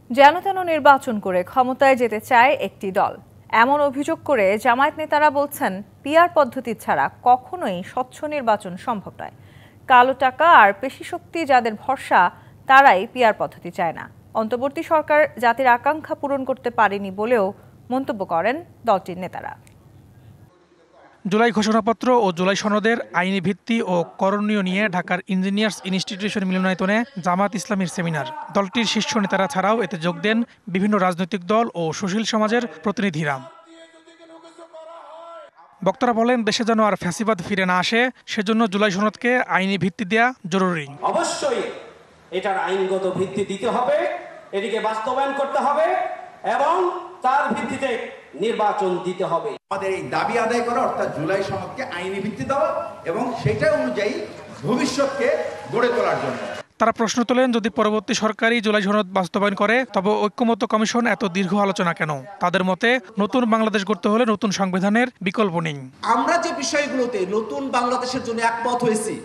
যেন তেন নির্বাচন করে ক্ষমতায় যেতে চায় একটি দল, এমন অভিযোগ করে জামায়াত নেতারা বলছেন পিআর পদ্ধতি ছাড়া কখনোই স্বচ্ছ নির্বাচন সম্ভব নয়। কালো টাকা আর পেশিশক্তি যাদের ভরসা, তারাই পিআর পদ্ধতি চায় না। অন্তর্বর্তী সরকার জাতির আকাঙ্ক্ষা পূরণ করতে পারেনি বলেও মন্তব্য করেন দলটির নেতারা। জুলাই ঘোষণাপত্র ও জুলাই সনদের আইনি ভিত্তি ও করণীয় নিয়ে ঢাকার ইঞ্জিনিয়ার্স ইনস্টিটিউশন মিলনায়তনে জামাত ইসলামীর সেমিনার। দলটির শীর্ষ নেতারা ছাড়াও এতে যোগ দেন বিভিন্ন রাজনৈতিক দল ও সুশীল সমাজের প্রতিনিধিরা। বক্তারা বলেন, দেশে যেন আর ফ্যাসিবাদ ফিরে না আসে, সেজন্য জুলাই সনদকে আইনি ভিত্তি দেয়া জরুরি। অবশ্যই এটার আইনগত ভিত্তি দিতে হবে, এটিকে বাস্তবায়ন করতে হবে এবং তার ভিত্তিতে নির্বাচন দিতে হবে। আমাদের এই দাবি আদায় করা, অর্থাৎ জুলাই সনদকে আইনি ভিত্তি দেওয়া এবং সেটা অনুযায়ী ভবিষ্যৎকে গড়ে তোলার জন্য। তারা প্রশ্ন তোলেন, যদি পরবর্তী সরকারই জুলাই সনদ বাস্তবায়ন করে, তবে ঐক্যমত্য কমিশন এত দীর্ঘ আলোচনা কেন? তাদের মতে, নতুন বাংলাদেশ গড়তে হলে নতুন সংবিধানের বিকল্প নেই। আমরা যে বিষয়গুলোতে নতুন বাংলাদেশের জন্য একমত হয়েছি,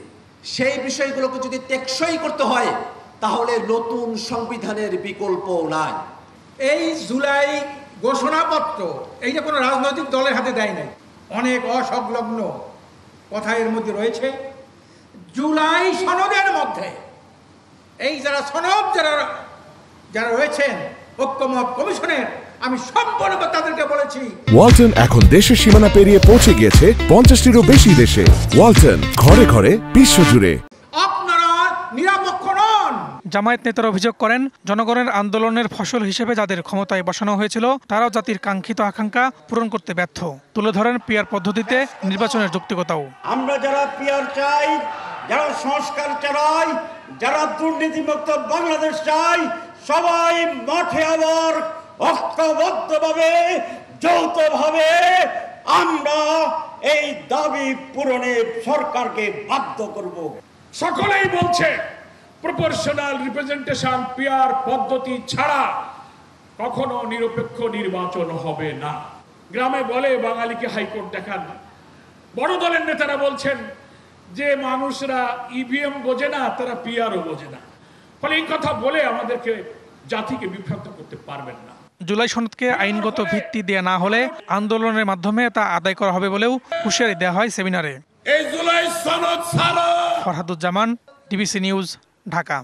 সেই বিষয়গুলোকে যদি টেকসই করতে হয়, তাহলে নতুন সংবিধানের বিকল্প নাই। এই জুলাই ঘোষণাপত্র এইটা কোনো রাজনৈতিক দলের হাতে দেয় নাই, অনেক অসংলগ্ন কথা এর মধ্যে রয়েছে। জুলাই সনদের মধ্যে এই যারা রয়েছেন ঐক্যমত কমিশনের, আমি সম্পূর্ণ তাদেরকে বলেছি, ওয়ালটন এখন দেশের সীমানা পেরিয়ে পৌঁছে গিয়েছে 50টিরও বেশি দেশে। ওয়ালটন, ঘরে ঘরে বিশ্বজুড়ে। আপনারা নিরপেক্ষ নন। জামায়াত নেতারা অভিযোগ করেন, জনগণের আন্দোলনের ফসল হিসেবে যাদের ক্ষমতায় বসানো হয়েছিল, তারাও জাতির কাঙ্ক্ষিত আকাঙ্ক্ষা পূরণ করতে ব্যর্থ। তুলে ধরেন পিআর পদ্ধতিতে নির্বাচনের যৌক্তিকতাও। আমরা যারা পিআর চাই, যারা সংস্কার চাই, যারা দুর্নীতিমুক্ত বাংলাদেশ চাই, সবাই মাঠে আবার ঐক্যবদ্ধভাবে যৌথভাবে আমরা এই দাবি পূরণে সরকারকে বাধ্য করব। সকলেই বলছে প্রপোর্শনাল রিপ্রেজেন্টেশন পিআর পদ্ধতি ছাড়া কখনো নিরপেক্ষ নির্বাচন হবে না। গ্রামে বলে বাঙালিকে হাইকোর্ট দেখান। বড় দলের নেতারা বলছেন যে মানুষরা ইভিএম বোঝে না, তারা পিআরও বোঝে না। ফলে এই কথা বলে আমাদেরকে জাতিকে বিভ্রান্ত করতে পারবেন না। জুলাই সনদকে আইনগত ভিত্তি দেয়া না হলে আন্দোলনের মাধ্যমে তা আদায় করা হবে বলেও হুঁশিয়ারি দেওয়া হয় সেমিনারে। এই জুলাই সনদ ছাড়া। Farhaduzzaman, DBC news, Dhaka.